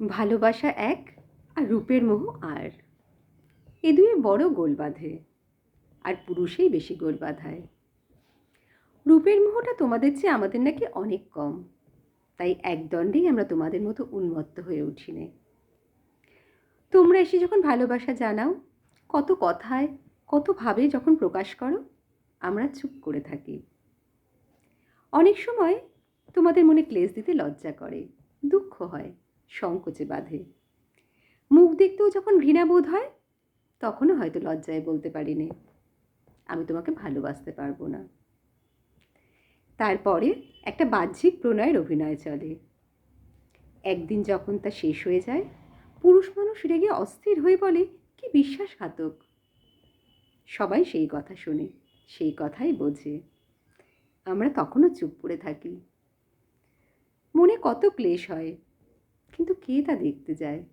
ভালোবাসা এক আর রূপের মোহ আর, এ দুয়ে বড় গোল বাঁধে, আর পুরুষেই বেশি গোল বাঁধায়। রূপের মোহটা তোমাদের চেয়ে আমাদের নাকি অনেক কম, তাই একদণ্ডেই আমরা তোমাদের মতো উন্মত্ত হয়ে উঠিনে। তোমরা এসে যখন ভালোবাসা জানাও, কত কথায় কত ভাবে যখন প্রকাশ করো, আমরা চুপ করে থাকি। অনেক সময় তোমাদের মনে ক্লেশ দিতে লজ্জা করে, দুঃখ হয়, সংকোচে বাঁধে। মুখ দেখতেও যখন ঘৃণা বোধ হয়, তখনও হয়তো লজ্জায় বলতে পারিনি আমি তোমাকে ভালোবাসতে পারবো না। তারপরে একটা বাহ্যিক প্রণয়ের অভিনয় চলে। একদিন যখন তা শেষ হয়ে যায়, পুরুষ মানুষ রেগে অস্থির হয়ে বলে, কি বিশ্বাসঘাতক। সবাই সেই কথা শোনে, সেই কথাই বোঝে। আমরা তখনও চুপ করে থাকি। মনে কত ক্লেশ হয়, কিন্তু কে তা দেখতে যায়?